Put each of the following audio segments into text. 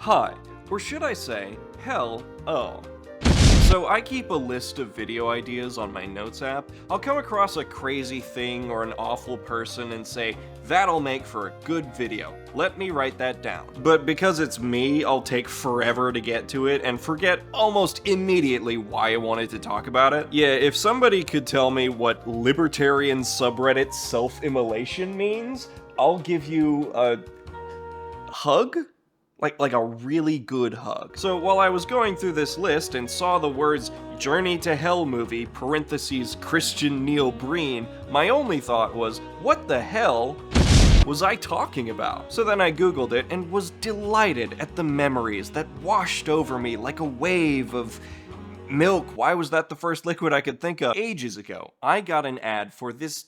Hi, or should I say, hell-o. So I keep a list of video ideas on my notes app. I'll come across a crazy thing or an awful person and say, that'll make for a good video. Let me write that down. But because it's me, I'll take forever to get to it and forget almost immediately why I wanted to talk about it. Yeah, if somebody could tell me what libertarian subreddit self-immolation means, I'll give you a hug? Like a really good hug. So while I was going through this list and saw the words Journey to Hell movie, parentheses Christian Neil Breen, my only thought was, what the hell was I talking about? So then I googled it and was delighted at the memories that washed over me like a wave of milk. Why was that the first liquid I could think of? Ages ago, I got an ad for this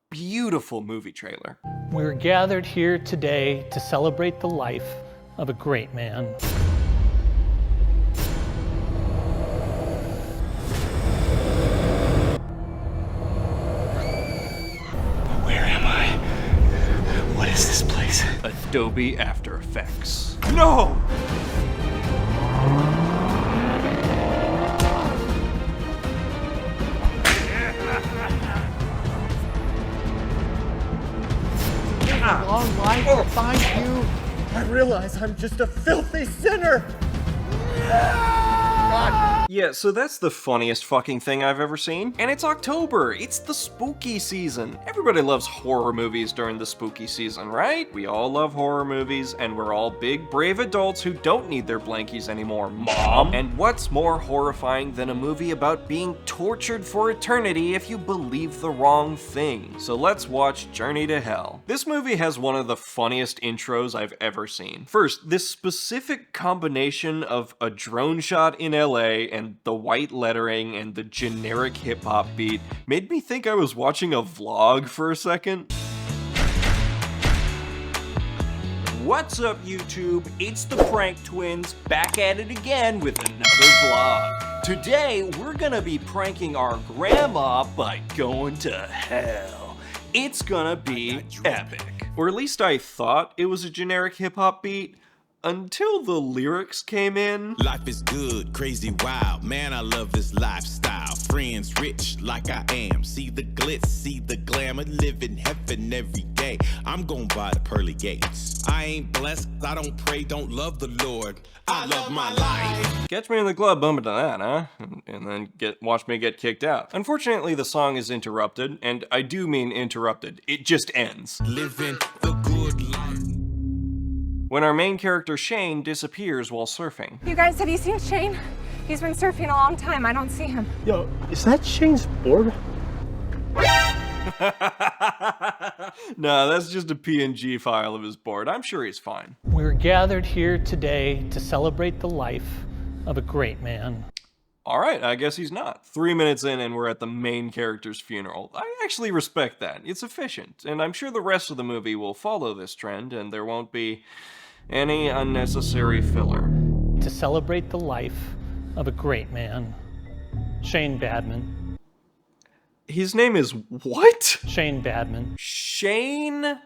beautiful movie trailer. We're gathered here today to celebrate the life of a great man. Where am I? What is this place? Adobe After Effects. No! A long life to find you. I realize I'm just a filthy sinner. God. Yeah, so that's the funniest fucking thing I've ever seen. And it's October. It's the spooky season. Everybody loves horror movies during the spooky season, right? We all love horror movies, and we're all big, brave adults who don't need their blankies anymore, Mom. And what's more horrifying than a movie about being tortured for eternity if you believe the wrong thing? So let's watch Journey to Hell. This movie has one of the funniest intros I've ever seen. First, this specific combination of a drone shot in LA and the white lettering and the generic hip-hop beat made me think I was watching a vlog for a second. What's up, YouTube? It's the Prank Twins, back at it again with another vlog. Today, we're gonna be pranking our grandma by going to hell. It's gonna be epic. Or at least I thought it was a generic hip-hop beat, until the lyrics came in. Life is good, crazy, wild. Man, I love this lifestyle. Friends rich like I am. See the glitz, see the glamour. Live in heaven every day. I'm gon' buy the pearly gates. I ain't blessed, I don't pray, don't love the Lord. I love my life. Catch me in the club bumping to that, huh? And then watch me get kicked out. Unfortunately, the song is interrupted, and I do mean interrupted. It just ends. Living the good life. When our main character Shane disappears while surfing. You guys, have you seen Shane? He's been surfing a long time. I don't see him. Yo, is that Shane's board? No, that's just a PNG file of his board. I'm sure he's fine. We're gathered here today to celebrate the life of a great man. Alright, I guess he's not. 3 minutes in and we're at the main character's funeral. I actually respect that. It's efficient, and I'm sure the rest of the movie will follow this trend and there won't be any unnecessary filler. To celebrate the life of a great man. Shane Badman. His name is what? Shane Badman. Shane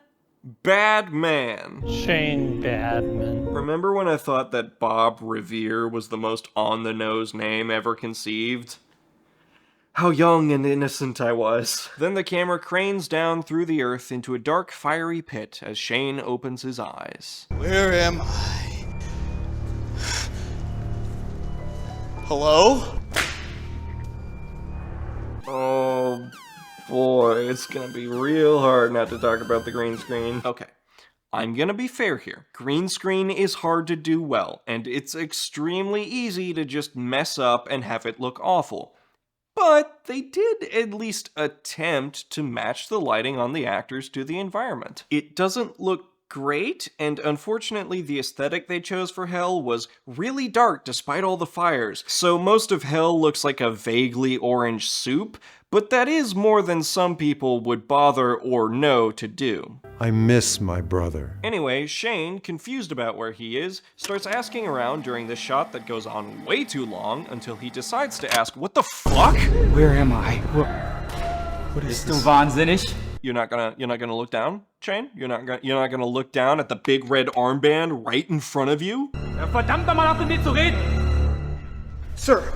Badman. Shane Badman. Remember when I thought that Bob Revere was the most on-the-nose name ever conceived? How young and innocent I was. Then the camera cranes down through the earth into a dark, fiery pit as Shane opens his eyes. Where am I? Hello? Oh boy, it's gonna be real hard not to talk about the green screen. Okay, I'm gonna be fair here. Green screen is hard to do well, and it's extremely easy to just mess up and have it look awful. But they did at least attempt to match the lighting on the actors to the environment. It doesn't look great, and unfortunately the aesthetic they chose for Hell was really dark despite all the fires, so most of Hell looks like a vaguely orange soup, but that is more than some people would bother or know to do. I miss my brother. Anyway, Shane, confused about where he is, starts asking around during this shot that goes on way too long until he decides to ask, what the fuck? Where am I? What is Bist du this? wahnsinnig? You're not gonna look down, Shane? You're not gonna look down at the big red armband right in front of you? Verdammt nochmal auf mit mir zu reden! Sir,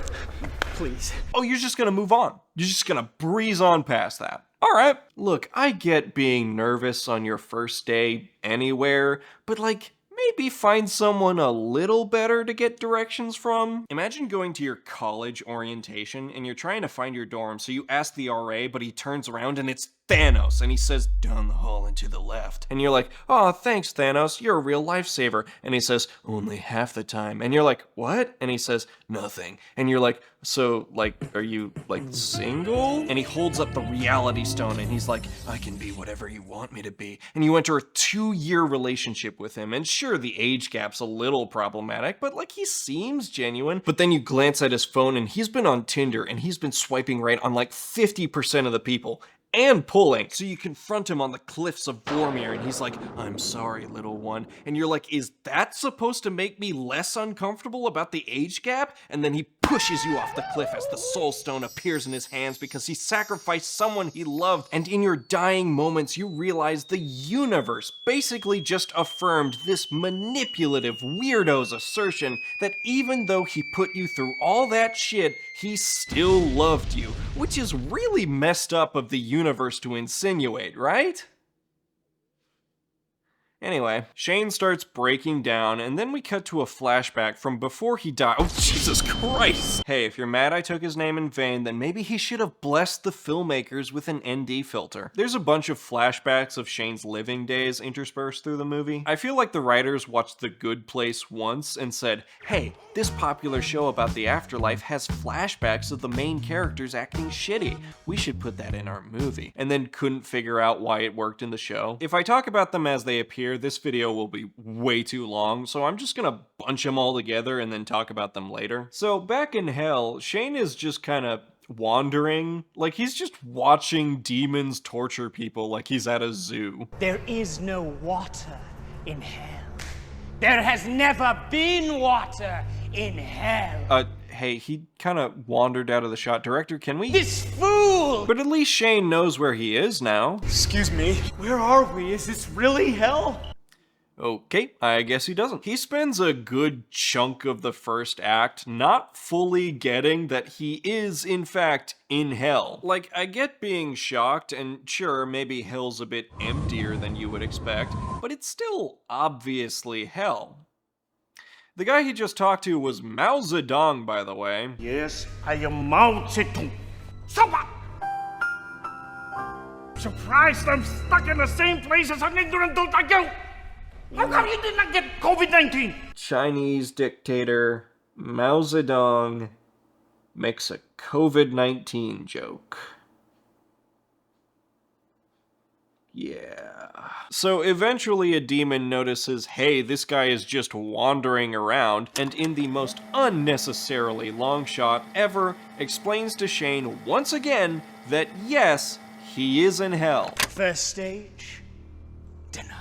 please. Oh, you're just gonna move on. You're just gonna breeze on past that. Alright, look, I get being nervous on your first day anywhere, but like, maybe find someone a little better to get directions from. Imagine going to your college orientation and you're trying to find your dorm, so you ask the RA, but he turns around and it's Thanos, and he says, down the hall and to the left. And you're like, oh, thanks, Thanos, you're a real lifesaver. And he says, only half the time. And you're like, what? And he says, nothing. And you're like, so, like, are you, like, single? And he holds up the reality stone and he's like, I can be whatever you want me to be. And you enter a 2-year relationship with him. And sure, the age gap's a little problematic, but, like, he seems genuine. But then you glance at his phone and he's been on Tinder and he's been swiping right on, like, 50% of the people. And pulling. So you confront him on the cliffs of Boromir and he's like, I'm sorry, little one. And you're like, is that supposed to make me less uncomfortable about the age gap? And then he pushes you off the cliff as the soul stone appears in his hands because he sacrificed someone he loved. And in your dying moments, you realize the universe basically just affirmed this manipulative weirdo's assertion that even though he put you through all that shit, he still loved you, which is really messed up of the universe to insinuate, right? Anyway, Shane starts breaking down, and then we cut to a flashback from before he died. Oh, Jesus Christ! Hey, if you're mad I took his name in vain, then maybe he should have blessed the filmmakers with an ND filter. There's a bunch of flashbacks of Shane's living days interspersed through the movie. I feel like the writers watched The Good Place once and said, hey, this popular show about the afterlife has flashbacks of the main characters acting shitty. We should put that in our movie. And then couldn't figure out why it worked in the show. If I talk about them as they appear, this video will be way too long, so I'm just gonna bunch them all together and then talk about them later. So back in Hell, Shane is just kind of wandering, like he's just watching demons torture people like he's at a zoo. There is no water in hell. There has never been water in hell. Hey, he kind of wandered out of the shot. Director, can we? This fool! But at least Shane knows where he is now. Excuse me, where are we? Is this really hell? Okay, I guess he doesn't. He spends a good chunk of the first act not fully getting that he is, in fact, in hell. Like, I get being shocked, and sure, maybe hell's a bit emptier than you would expect, but it's still obviously hell. The guy he just talked to was Mao Zedong, by the way. Yes, I am Mao Zedong. So what? Surprised I'm stuck in the same place as an ignorant dude like you! How come you did not get COVID-19? Chinese dictator Mao Zedong makes a COVID-19 joke. Yeah. So eventually a demon notices, hey, this guy is just wandering around, and in the most unnecessarily long shot ever, explains to Shane once again that yes, he is in hell. First stage, denial.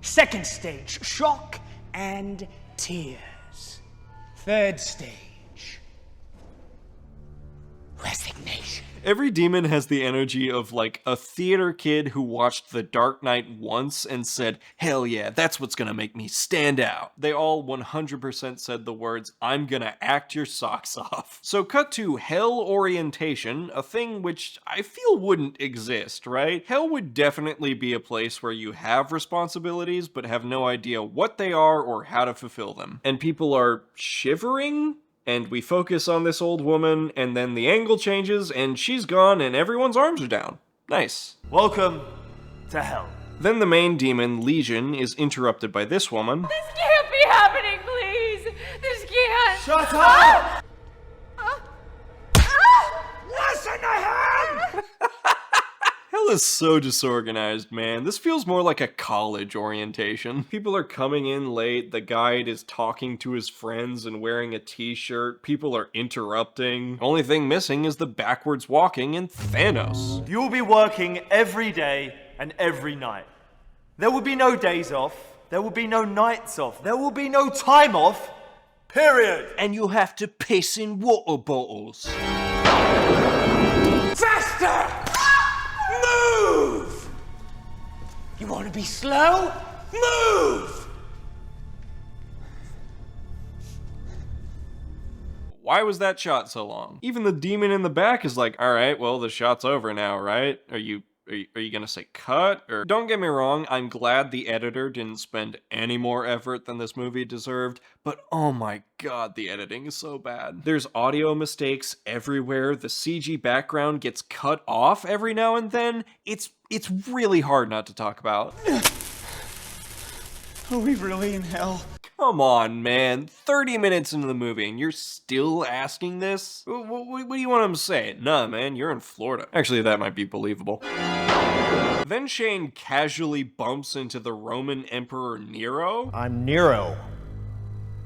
Second stage, shock and tears. Third stage, resignation. Every demon has the energy of like a theater kid who watched The Dark Knight once and said, hell yeah, that's what's gonna make me stand out. They all 100% said the words, I'm gonna act your socks off. So cut to hell orientation, a thing which I feel wouldn't exist, right? Hell would definitely be a place where you have responsibilities but have no idea what they are or how to fulfill them. And people are shivering? And we focus on this old woman, and then the angle changes, and she's gone, and everyone's arms are down. Nice. Welcome to hell. Then the main demon, Legion, is interrupted by this woman. This can't be happening, please! This can't! Shut up! Listen to him! Hell Hell is so disorganized, man. This feels more like a college orientation. People are coming in late, the guide is talking to his friends and wearing a t-shirt, people are interrupting. Only thing missing is the backwards walking and Thanos. You'll be working every day and every night. There will be no days off, there will be no nights off, there will be no time off, period. And you'll have to piss in water bottles. Faster! Move! You want to be slow? Move! Why was that shot so long? Even the demon in the back is like, all right, well, the shot's over now, right? Are you gonna say cut? Or don't get me wrong, I'm glad the editor didn't spend any more effort than this movie deserved, but oh my god, the editing is so bad. There's audio mistakes everywhere, the CG background gets cut off every now and then. It's really hard not to talk about. Are we really in hell? Come on, man. 30 minutes into the movie and you're still asking this? What do you want him to say? Nah, man, you're in Florida. Actually, that might be believable. Then Shane casually bumps into the Roman Emperor Nero. I'm Nero,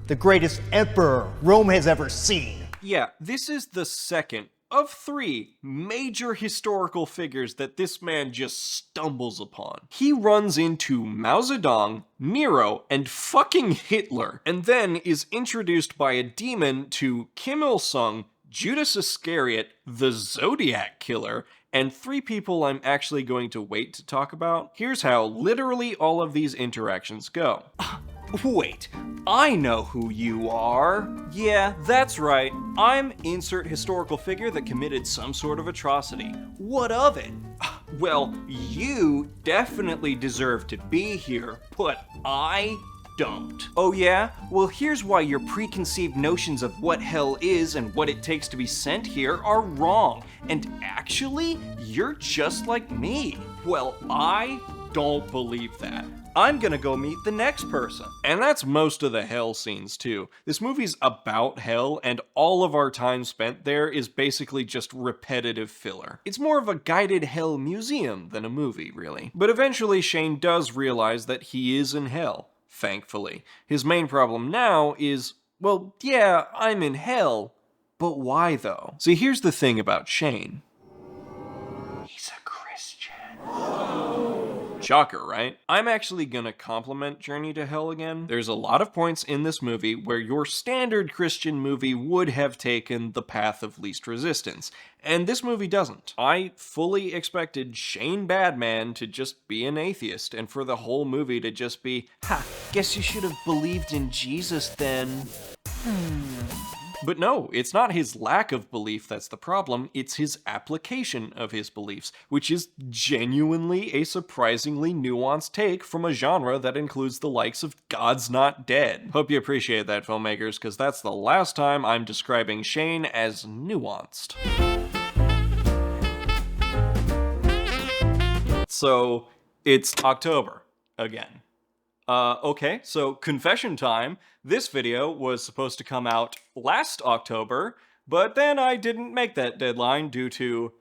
the greatest emperor Rome has ever seen. Yeah, this is the second of 3 major historical figures that this man just stumbles upon. He runs into Mao Zedong, Nero, and fucking Hitler, and then is introduced by a demon to Kim Il-sung, Judas Iscariot, the Zodiac Killer, and 3 people I'm actually going to wait to talk about. Here's how literally all of these interactions go. Wait, I know who you are. Yeah, that's right. I'm insert historical figure that committed some sort of atrocity. What of it? Well, you definitely deserve to be here, but I don't. Oh yeah? Well, here's why your preconceived notions of what hell is and what it takes to be sent here are wrong. And actually, you're just like me. Well, I don't believe that. I'm gonna go meet the next person. And that's most of the hell scenes too. This movie's about hell, and all of our time spent there is basically just repetitive filler. It's more of a guided hell museum than a movie, really. But eventually Shane does realize that he is in hell, thankfully. His main problem now is, well, yeah, I'm in hell, but why though? See, here's the thing about Shane. He's a Christian. Shocker, right? I'm actually gonna compliment Journey to Hell again. There's a lot of points in this movie where your standard Christian movie would have taken the path of least resistance, and this movie doesn't. I fully expected Shane Badman to just be an atheist, and for the whole movie to just be, ha, guess you should have believed in Jesus then. But no, it's not his lack of belief that's the problem, it's his application of his beliefs, which is genuinely a surprisingly nuanced take from a genre that includes the likes of God's Not Dead. Hope you appreciate that, filmmakers, because that's the last time I'm describing Shane as nuanced. So, it's October again. Okay, so confession time. This video was supposed to come out last October, but then I didn't make that deadline due to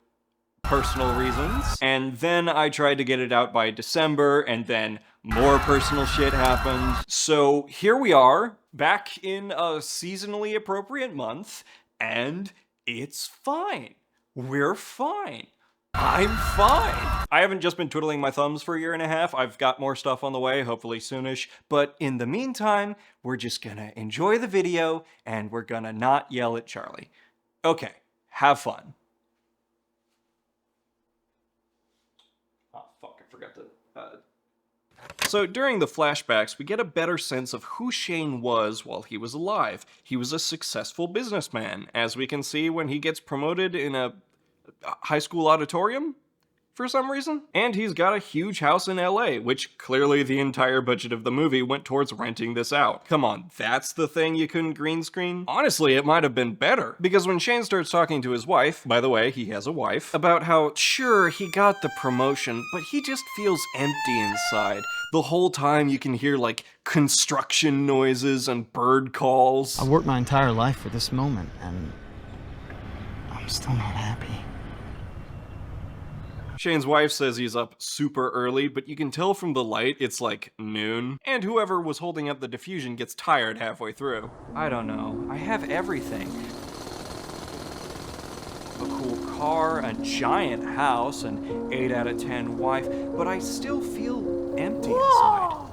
personal reasons. And then I tried to get it out by December, and then more personal shit happened. So here we are, back in a seasonally appropriate month, and it's fine. We're fine. I'm fine. I haven't just been twiddling my thumbs for a year and a half. I've got more stuff on the way, hopefully soonish. But in the meantime, we're just gonna enjoy the video and we're gonna not yell at Charlie. Okay, have fun. Oh, fuck, I forgot to... So during the flashbacks, we get a better sense of who Shane was while he was alive. He was a successful businessman, as we can see when he gets promoted in a high school auditorium for some reason. And he's got a huge house in LA, which clearly the entire budget of the movie went towards renting this out. Come on, that's the thing you couldn't green screen? Honestly, it might have been better, because when Shane starts talking to his wife, by the way, he has a wife, about how, sure, he got the promotion, but he just feels empty inside. The whole time you can hear, like, construction noises and bird calls. I worked my entire life for this moment, and I'm still not happy. Shane's wife says he's up super early, but you can tell from the light it's like noon. And whoever was holding up the diffusion gets tired halfway through. I don't know. I have everything. A cool car, a giant house, an 8 out of 10 wife, but I still feel empty inside.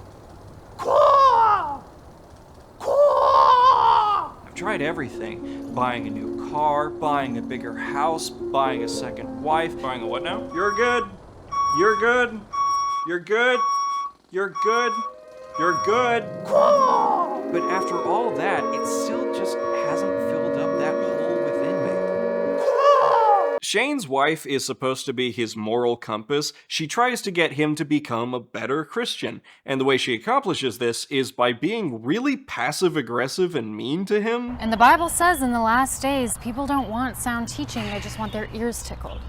I've tried everything. Buying a new car, buying a bigger house, buying a second wife. Buying a what now? You're good. You're good. You're good. You're good. You're good. But after all that, it still just hasn't filled up that hole within me. Shane's wife is supposed to be his moral compass. She tries to get him to become a better Christian, and the way she accomplishes this is by being really passive-aggressive and mean to him. And the Bible says in the last days, people don't want sound teaching, they just want their ears tickled.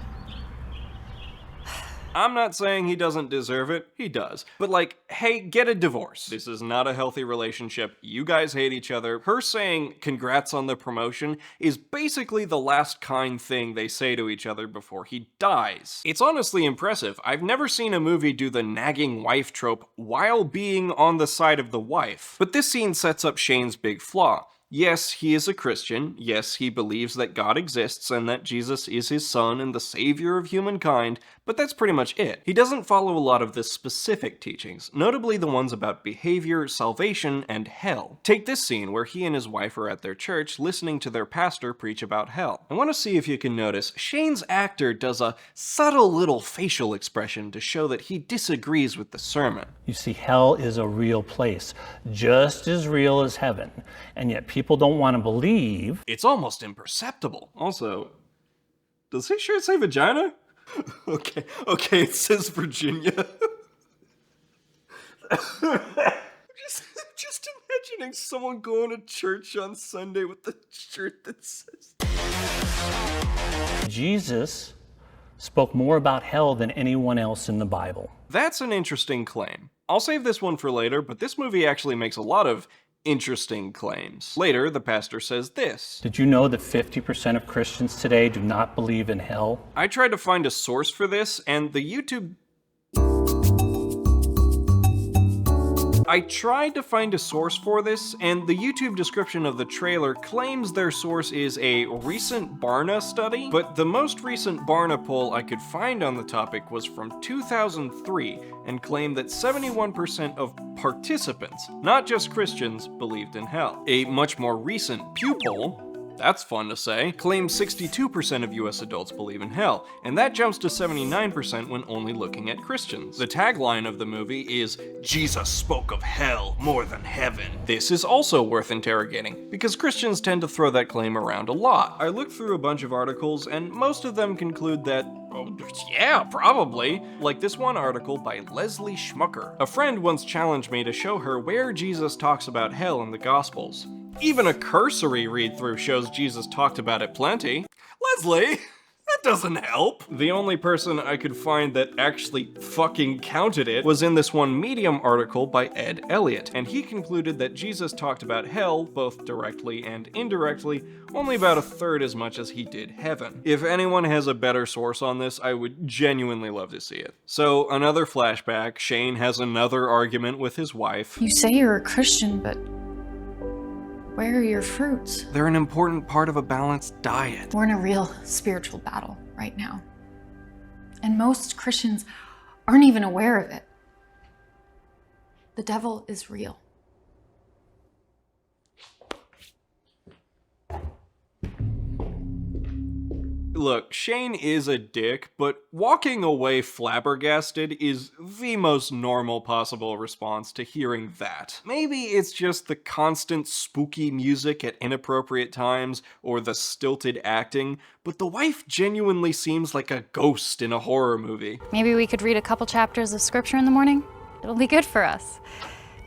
I'm not saying he doesn't deserve it, he does. But like, hey, get a divorce. This is not a healthy relationship, you guys hate each other. Her saying congrats on the promotion is basically the last kind thing they say to each other before he dies. It's honestly impressive. I've never seen a movie do the nagging wife trope while being on the side of the wife. But this scene sets up Shane's big flaw. Yes, he is a Christian. Yes, he believes that God exists and that Jesus is his son and the savior of humankind, but that's pretty much it. He doesn't follow a lot of the specific teachings, notably the ones about behavior, salvation, and hell. Take this scene where he and his wife are at their church listening to their pastor preach about hell. I want to see if you can notice, Shane's actor does a subtle little facial expression to show that he disagrees with the sermon. You see, hell is a real place, just as real as heaven, and yet people don't want to believe. It's almost imperceptible. Also, does his shirt say vagina? Okay, it says Virginia. just imagining someone going to church on Sunday with the shirt that says... Jesus spoke more about hell than anyone else in the Bible. That's an interesting claim. I'll save this one for later, but this movie actually makes a lot of interesting claims. Later, the pastor says this. Did you know that 50% of Christians today do not believe in hell? I tried to find a source for this, and the YouTube description of the trailer claims their source is a recent Barna study, but the most recent Barna poll I could find on the topic was from 2003 and claimed that 71% of participants, not just Christians, believed in hell. A much more recent Pew poll, that's fun to say, claims 62% of US adults believe in hell, and that jumps to 79% when only looking at Christians. The tagline of the movie is, "Jesus spoke of hell more than heaven." This is also worth interrogating, because Christians tend to throw that claim around a lot. I looked through a bunch of articles, and most of them conclude that, oh, yeah, probably. Like this one article by Leslie Schmucker. A friend once challenged me to show her where Jesus talks about hell in the Gospels. Even a cursory read-through shows Jesus talked about it plenty. Leslie, that doesn't help. The only person I could find that actually fucking counted it was in this one Medium article by Ed Elliott, and he concluded that Jesus talked about hell, both directly and indirectly, only about a third as much as he did heaven. If anyone has a better source on this, I would genuinely love to see it. So, another flashback, Shane has another argument with his wife. You say you're a Christian, but where are your fruits? They're an important part of a balanced diet. We're in a real spiritual battle right now. And most Christians aren't even aware of it. The devil is real. Look, Shane is a dick, but walking away flabbergasted is the most normal possible response to hearing that. Maybe it's just the constant spooky music at inappropriate times, or the stilted acting, but the wife genuinely seems like a ghost in a horror movie. Maybe we could read a couple chapters of scripture in the morning? It'll be good for us.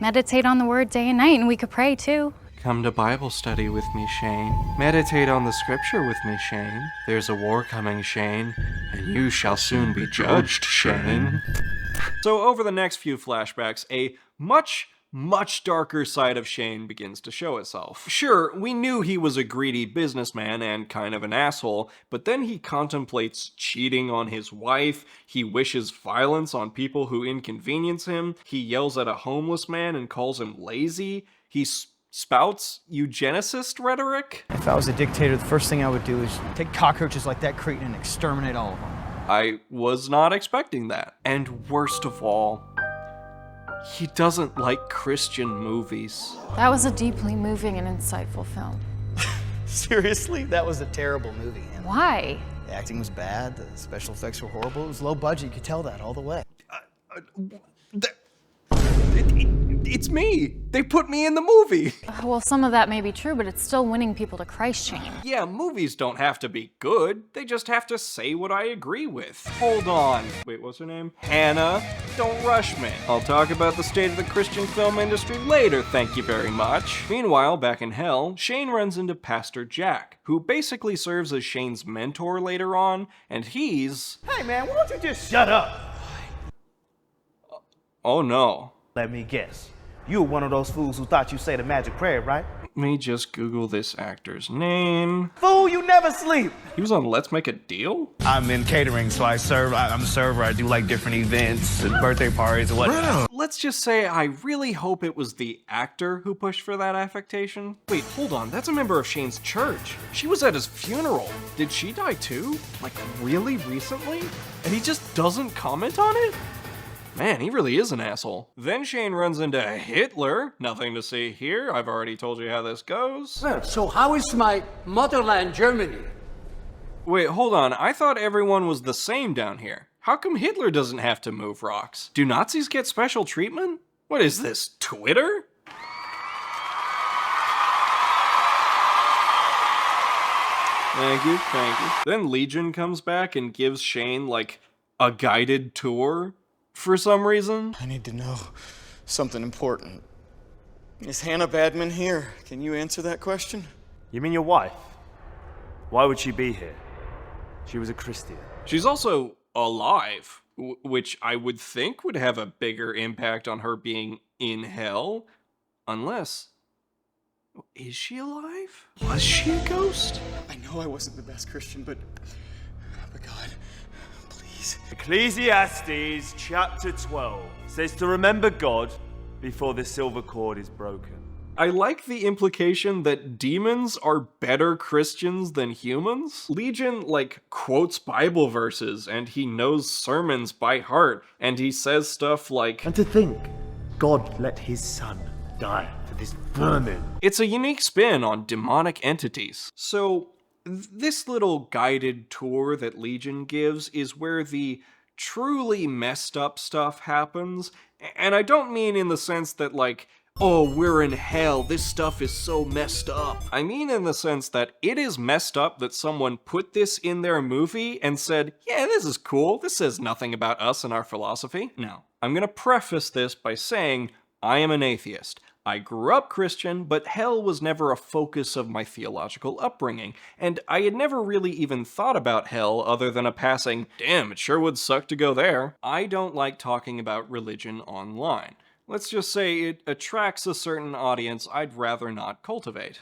Meditate on the word day and night, and we could pray too. Come to Bible study with me, Shane. Meditate on the scripture with me, Shane. There's a war coming, Shane, and you shall soon be judged, Shane. So over the next few flashbacks, a much much darker side of Shane begins to show itself. Sure, we knew he was a greedy businessman and kind of an asshole, but then he contemplates cheating on his wife, he wishes violence on people who inconvenience him, he yells at a homeless man and calls him lazy, he spouts eugenicist rhetoric. If I was a dictator, the first thing I would do is take cockroaches like that Cretan and exterminate all of them. I was not expecting that. And worst of all, he doesn't like Christian movies. That was a deeply moving and insightful film. Seriously? That was a terrible movie. And Why? the acting was bad, the special effects were horrible, it was low budget, you could tell that all the way. It's me! They put me in the movie! Well, some of that may be true, but it's still winning people to Christ, Shane. Yeah, movies don't have to be good. They just have to say what I agree with. Hold on. Wait, what's her name? Hannah, don't rush me. I'll talk about the state of the Christian film industry later, thank you very much. Meanwhile, back in hell, Shane runs into Pastor Jack, who basically serves as Shane's mentor later on, and he's... Hey man, why don't you just shut up? Oh no. Let me guess. You were one of those fools who thought you said a magic prayer, right? Let me just Google this actor's name. Fool, you never sleep! He was on Let's Make a Deal? I'm in catering, so I'm a server. I do like different events and birthday parties and whatnot. Let's just say I really hope it was the actor who pushed for that affectation. Wait, hold on, that's a member of Shane's church. She was at his funeral. Did she die too? Like, really recently? And he just doesn't comment on it? Man, he really is an asshole. Then Shane runs into Hitler. Nothing to see here. I've already told you how this goes. Well, so how is my motherland, Germany? Wait, hold on. I thought everyone was the same down here. How come Hitler doesn't have to move rocks? Do Nazis get special treatment? What is this, Twitter? Thank you, thank you. Then Legion comes back and gives Shane, like, a guided tour. For some reason. I need to know something important. Is Hannah Badman here? Can you answer that question? You mean your wife? Why would she be here? She was a Christian. She's also alive, which I would think would have a bigger impact on her being in hell. Unless... Is she alive? Was she a ghost? I know I wasn't the best Christian, but God... Ecclesiastes chapter 12 says to remember God before the silver cord is broken. I like the implication that demons are better Christians than humans. Legion, like, quotes Bible verses, and he knows sermons by heart, and he says stuff like, and to think, God let his son die for this vermin. It's a unique spin on demonic entities. So, this little guided tour that Legion gives is where the truly messed up stuff happens, and I don't mean in the sense that, like, oh, we're in hell, this stuff is so messed up. I mean in the sense that it is messed up that someone put this in their movie and said, yeah, this is cool, this says nothing about us and our philosophy. Now, I'm gonna preface this by saying I am an atheist. I grew up Christian, but hell was never a focus of my theological upbringing, and I had never really even thought about hell other than a passing, damn, it sure would suck to go there. I don't like talking about religion online. Let's just say it attracts a certain audience I'd rather not cultivate.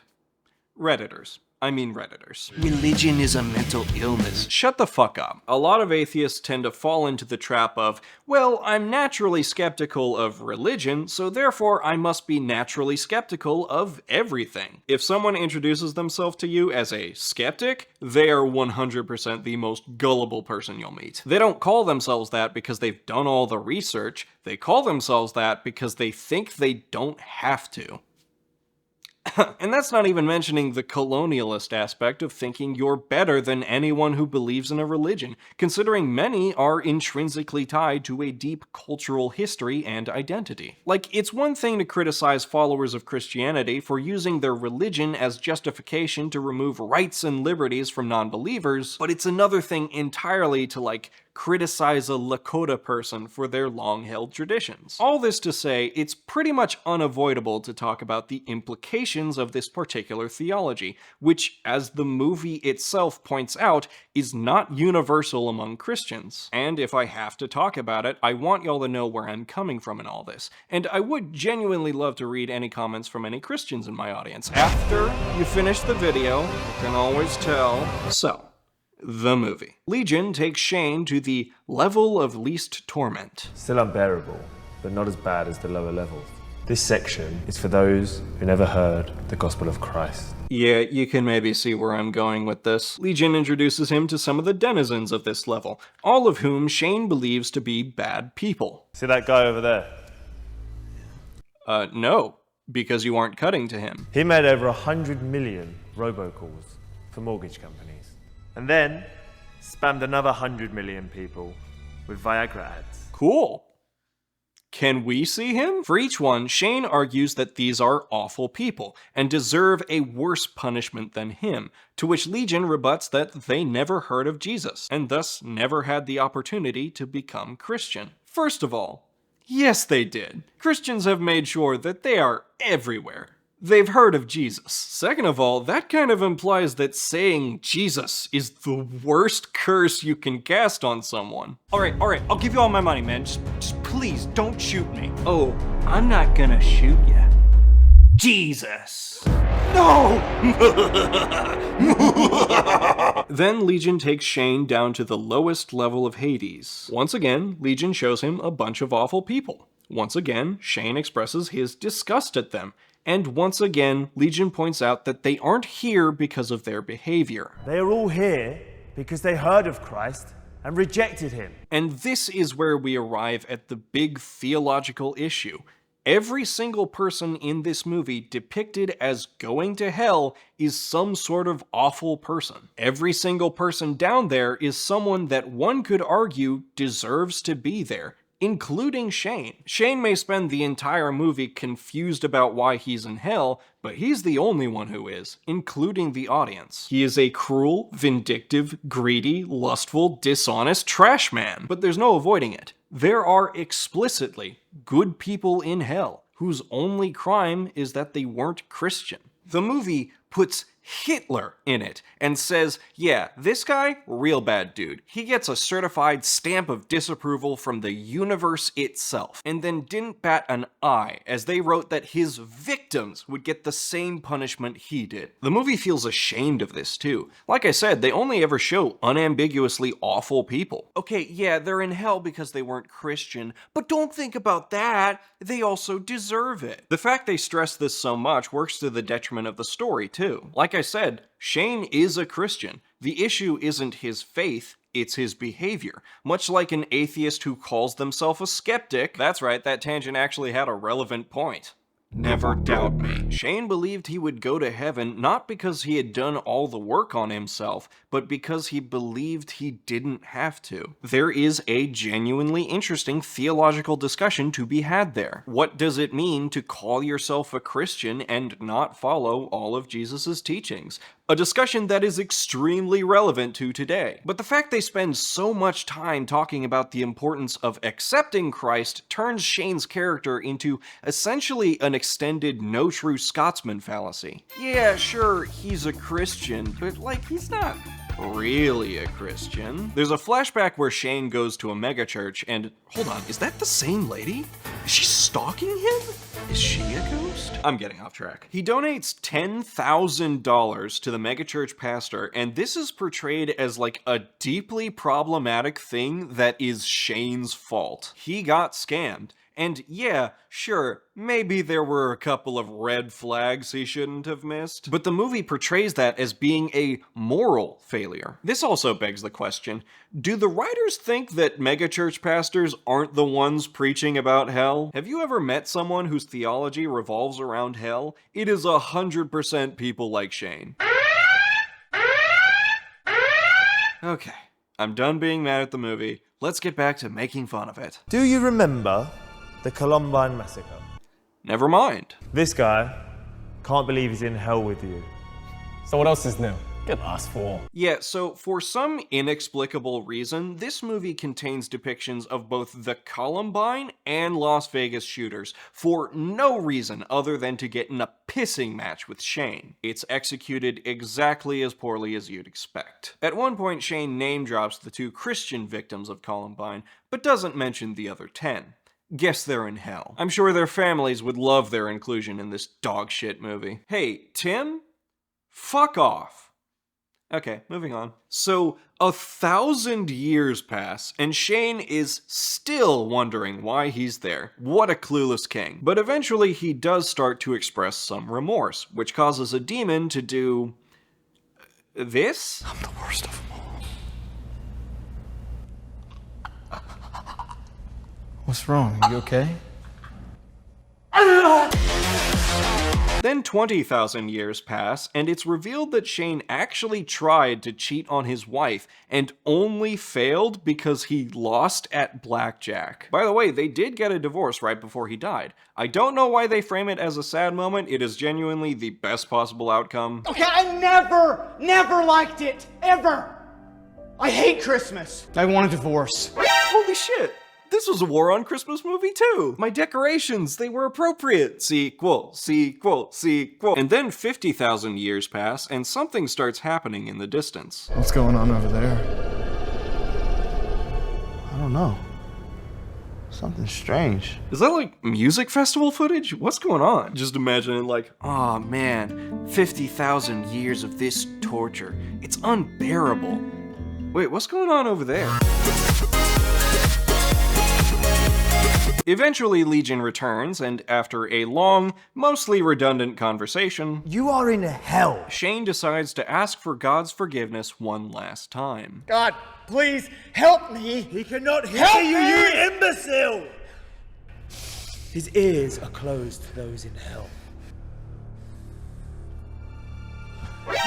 Redditors. Religion is a mental illness. Shut the fuck up. A lot of atheists tend to fall into the trap of, well, I'm naturally skeptical of religion, so therefore I must be naturally skeptical of everything. If someone introduces themselves to you as a skeptic, they are 100% the most gullible person you'll meet. They don't call themselves that because they've done all the research, they call themselves that because they think they don't have to. And that's not even mentioning the colonialist aspect of thinking you're better than anyone who believes in a religion, considering many are intrinsically tied to a deep cultural history and identity. Like, it's one thing to criticize followers of Christianity for using their religion as justification to remove rights and liberties from non-believers, but it's another thing entirely to, like, criticize a Lakota person for their long-held traditions. All this to say, it's pretty much unavoidable to talk about the implications of this particular theology, which, as the movie itself points out, is not universal among Christians. And if I have to talk about it, I want y'all to know where I'm coming from in all this. And I would genuinely love to read any comments from any Christians in my audience. After you finish the video, you can always tell. So, the movie. Legion takes Shane to the level of least torment. Still unbearable, but not as bad as the lower levels. This section is for those who never heard the gospel of Christ. Yeah, you can maybe see where I'm going with this. Legion introduces him to some of the denizens of this level, all of whom Shane believes to be bad people. See that guy over there? No, because you aren't cutting to him. He made over 100 million robocalls for mortgage companies. And then spammed another 100 million people with Viagra ads. Cool. Can we see him? For each one, Shane argues that these are awful people and deserve a worse punishment than him, to which Legion rebuts that they never heard of Jesus, and thus never had the opportunity to become Christian. First of all, yes they did. Christians have made sure that they are everywhere. They've heard of Jesus. Second of all, that kind of implies that saying Jesus is the worst curse you can cast on someone. Alright, I'll give you all my money, man. Just please, don't shoot me. Oh, I'm not gonna shoot ya. Jesus. No! Then Legion takes Shane down to the lowest level of Hades. Once again, Legion shows him a bunch of awful people. Once again, Shane expresses his disgust at them. And once again, Legion points out that they aren't here because of their behavior. They are all here because they heard of Christ and rejected him. And this is where we arrive at the big theological issue. Every single person in this movie depicted as going to hell is some sort of awful person. Every single person down there is someone that one could argue deserves to be there, including Shane. Shane may spend the entire movie confused about why he's in hell, but he's the only one who is, including the audience. He is a cruel, vindictive, greedy, lustful, dishonest trash man, but there's no avoiding it. There are explicitly good people in hell, whose only crime is that they weren't Christian. The movie puts Hitler in it and says, yeah, this guy, real bad dude. He gets a certified stamp of disapproval from the universe itself, and then didn't bat an eye as they wrote that his victims would get the same punishment he did. The movie feels ashamed of this too. Like I said, they only ever show unambiguously awful people. Okay, yeah, they're in hell because they weren't Christian, but don't think about that. They also deserve it. The fact they stress this so much works to the detriment of the story too. Like I said, Shane is a Christian. The issue isn't his faith, it's his behavior. Much like an atheist who calls themselves a skeptic. That's right, that tangent actually had a relevant point. Never doubt me. Shane believed he would go to heaven not because he had done all the work on himself, but because he believed he didn't have to. There is a genuinely interesting theological discussion to be had there. What does it mean to call yourself a Christian and not follow all of Jesus' teachings? A discussion that is extremely relevant to today. But the fact they spend so much time talking about the importance of accepting Christ turns Shane's character into essentially an extended no true Scotsman fallacy. Yeah, sure, he's a Christian, but like, he's not really a Christian. There's a flashback where Shane goes to a megachurch and, hold on, is that the same lady? Is she stalking him? Is she a ghost? I'm getting off track. He donates $10,000 to the megachurch pastor, and this is portrayed as like a deeply problematic thing that is Shane's fault. He got scammed. And yeah, sure, maybe there were a couple of red flags he shouldn't have missed, but the movie portrays that as being a moral failure. This also begs the question, do the writers think that megachurch pastors aren't the ones preaching about hell? Have you ever met someone whose theology revolves around hell? It is 100% people like Shane. Okay, I'm done being mad at the movie. Let's get back to making fun of it. Do you remember the Columbine Massacre? Never mind. This guy can't believe he's in hell with you. So what else is new? Get lost, fool. Yeah, so for some inexplicable reason, this movie contains depictions of both the Columbine and Las Vegas shooters for no reason other than to get in a pissing match with Shane. It's executed exactly as poorly as you'd expect. At one point, Shane name drops the 2 Christian victims of Columbine, but doesn't mention the other 10. Guess they're in hell. I'm sure their families would love their inclusion in this dogshit movie. Hey, Tim? Fuck off. Okay, moving on. So, 1,000 years pass, and Shane is still wondering why he's there. What a clueless king. But eventually he does start to express some remorse, which causes a demon to do... this? I'm the worst of them all. What's wrong? Are you okay? Then 20,000 years pass, and it's revealed that Shane actually tried to cheat on his wife and only failed because he lost at blackjack. By the way, they did get a divorce right before he died. I don't know why they frame it as a sad moment. It is genuinely the best possible outcome. Okay, I never liked it, ever. I hate Christmas. I want a divorce. Holy shit! This was a War on Christmas movie too! My decorations, they were appropriate! Sequel, sequel, sequel. And then 50,000 years pass, and something starts happening in the distance. What's going on over there? I don't know. Something strange. Is that like music festival footage? What's going on? Just imagining like, oh man, 50,000 years of this torture. It's unbearable. Wait, what's going on over there? Eventually, Legion returns, and after a long, mostly redundant conversation, you are in hell. Shane decides to ask for God's forgiveness one last time. God, please help me. He cannot hear you, you imbecile. His ears are closed to those in hell.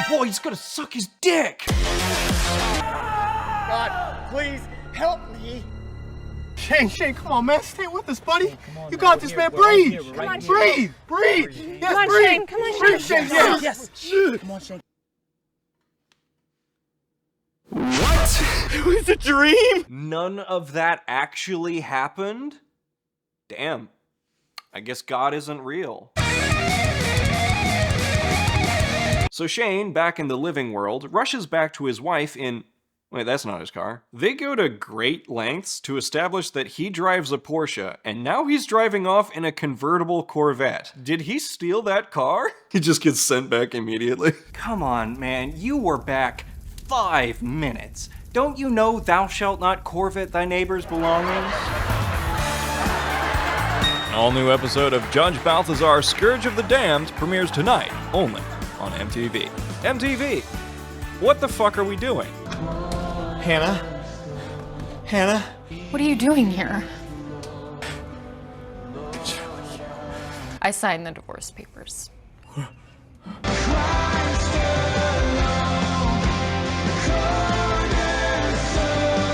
Boy, he's gonna suck his dick! God, please help me. Shane, come on, man. Stay with us, buddy. You got this, man. Breathe. Come on, breathe. Breathe. Come Yes, on, breathe. Shane. Come on, Breathe, Shane. Shane. Yes. Come on, Shane. What? It was a dream. None of that actually happened? Damn. I guess God isn't real. So Shane, back in the living world, rushes back to his wife in... Wait, that's not his car. They go to great lengths to establish that he drives a Porsche, and now he's driving off in a convertible Corvette. Did he steal that car? He just gets sent back immediately. Come on, man. You were back 5 minutes. Don't you know thou shalt not covet thy neighbor's belongings? An all-new episode of Judge Balthazar's Scourge of the Damned premieres tonight, only on MTV. MTV, what the fuck are we doing? Hannah? Hannah? What are you doing here? I signed the divorce papers.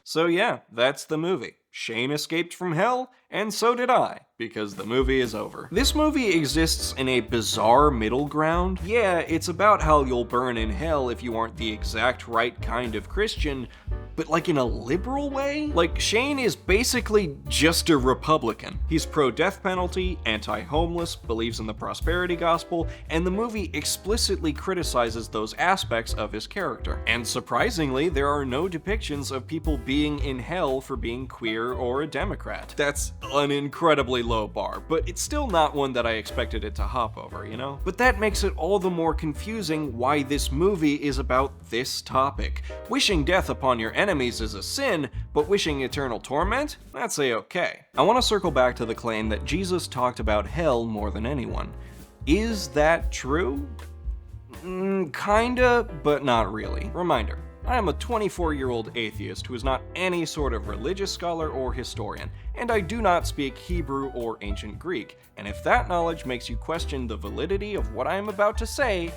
So yeah, that's the movie. Shane escaped from hell, and so did I, because the movie is over. This movie exists in a bizarre middle ground. Yeah, it's about how you'll burn in hell if you aren't the exact right kind of Christian, but like in a liberal way? Like, Shane is basically just a Republican. He's pro-death penalty, anti-homeless, believes in the prosperity gospel, and the movie explicitly criticizes those aspects of his character. And surprisingly, there are no depictions of people being in hell for being queer or a Democrat. That's an incredibly low bar, but it's still not one that I expected it to hop over, you know? But that makes it all the more confusing why this movie is about this topic. Wishing death upon your enemies is a sin, but wishing eternal torment? That's a-okay. I want to circle back to the claim that Jesus talked about hell more than anyone. Is that true? Kinda, but not really. Reminder. I am a 24-year-old atheist who is not any sort of religious scholar or historian, and I do not speak Hebrew or ancient Greek, and if that knowledge makes you question the validity of what I am about to say,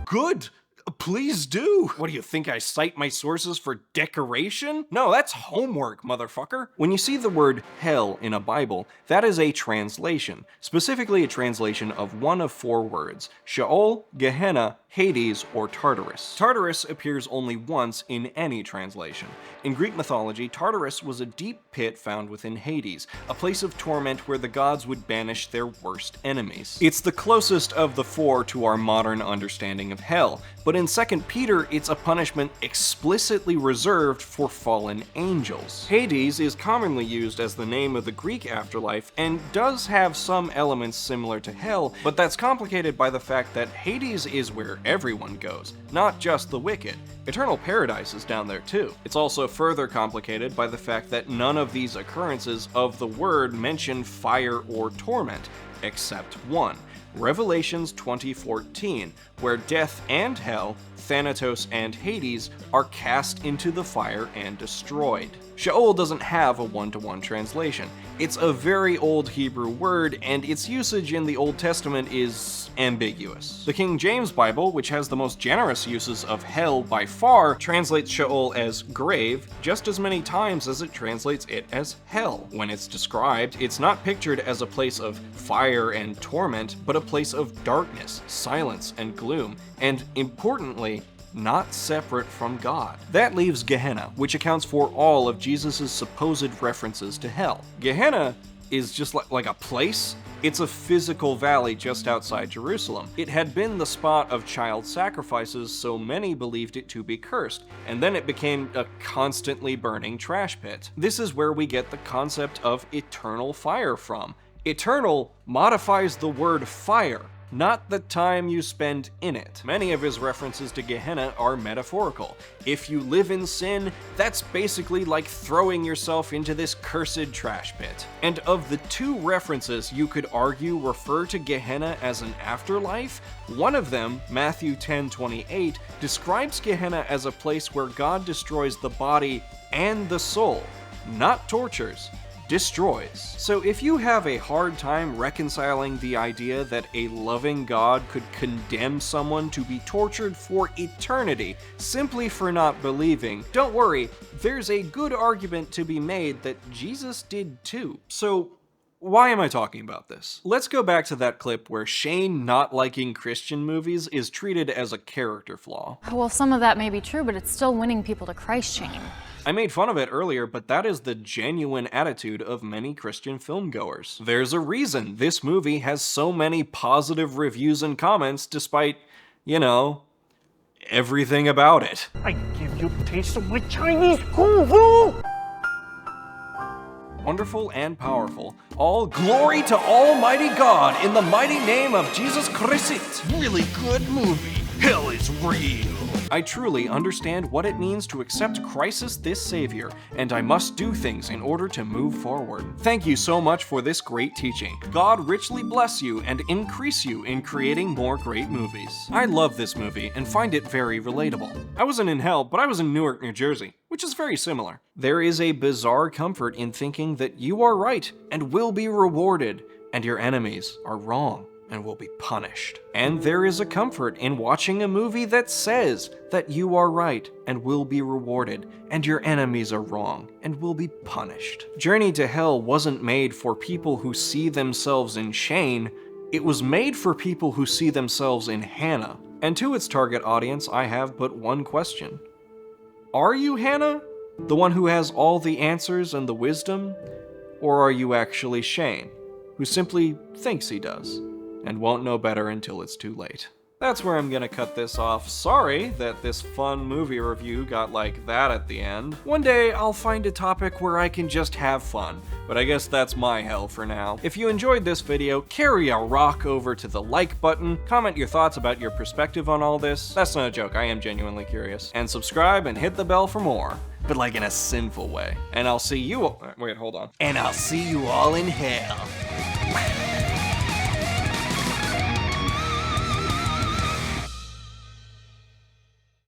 good! Please do! What do you think, I cite my sources for decoration? No, that's homework, motherfucker! When you see the word hell in a Bible, that is a translation, specifically a translation of one of 4 words: Sheol, Gehenna, Hades, or Tartarus. Tartarus appears only once in any translation. In Greek mythology, Tartarus was a deep pit found within Hades, a place of torment where the gods would banish their worst enemies. It's the closest of the four to our modern understanding of hell, but in 2 Peter, it's a punishment explicitly reserved for fallen angels. Hades is commonly used as the name of the Greek afterlife and does have some elements similar to hell, but that's complicated by the fact that Hades is where everyone goes, not just the wicked. Eternal paradise is down there too. It's also further complicated by the fact that none of these occurrences of the word mention fire or torment, except one. Revelations 20:14, where death and hell, Thanatos and Hades, are cast into the fire and destroyed. Sheol doesn't have a one-to-one translation. It's a very old Hebrew word, and its usage in the Old Testament is ambiguous. The King James Bible, which has the most generous uses of hell by far, translates Sheol as grave just as many times as it translates it as hell. When it's described, it's not pictured as a place of fire and torment, but a place of darkness, silence, and gloom, and importantly, not separate from God. That leaves Gehenna, which accounts for all of Jesus' supposed references to hell. Gehenna is just like a place. It's a physical valley just outside Jerusalem. It had been the spot of child sacrifices, so many believed it to be cursed, and then it became a constantly burning trash pit. This is where we get the concept of eternal fire from. Eternal modifies the word fire, not the time you spend in it. Many of his references to Gehenna are metaphorical. If you live in sin, that's basically like throwing yourself into this cursed trash pit. And of the two references you could argue refer to Gehenna as an afterlife, one of them, Matthew 10:28, describes Gehenna as a place where God destroys the body and the soul, not tortures, destroys. So if you have a hard time reconciling the idea that a loving God could condemn someone to be tortured for eternity simply for not believing, don't worry, there's a good argument to be made that Jesus did too. So why am I talking about this? Let's go back to that clip where Shane not liking Christian movies is treated as a character flaw. Well, some of that may be true, but it's still winning people to Christ, Shane. I made fun of it earlier, but that is the genuine attitude of many Christian filmgoers. There's a reason this movie has so many positive reviews and comments despite, everything about it. I give you a taste of my Chinese kung fu! Wonderful and powerful. All glory to Almighty God in the mighty name of Jesus Christ. Really good movie. Hell is real. I truly understand what it means to accept Christ as this Savior, and I must do things in order to move forward. Thank you so much for this great teaching. God richly bless you and increase you in creating more great movies. I love this movie and find it very relatable. I wasn't in hell, but I was in Newark, New Jersey, which is very similar. There is a bizarre comfort in thinking that you are right and will be rewarded, and your enemies are wrong and will be punished. And there is a comfort in watching a movie that says that you are right and will be rewarded, and your enemies are wrong and will be punished. Journey to Hell wasn't made for people who see themselves in Shane, it was made for people who see themselves in Hannah. And to its target audience, I have but one question. Are you Hannah? The one who has all the answers and the wisdom? Or are you actually Shane, who simply thinks he does, and won't know better until it's too late? That's where I'm gonna cut this off. Sorry that this fun movie review got like that at the end. One day I'll find a topic where I can just have fun, but I guess that's my hell for now. If you enjoyed this video, carry a rock over to the like button, comment your thoughts about your perspective on all this. That's not a joke, I am genuinely curious. And subscribe and hit the bell for more, but like in a sinful way. And I'll see you, wait, hold on. And I'll see you all in hell.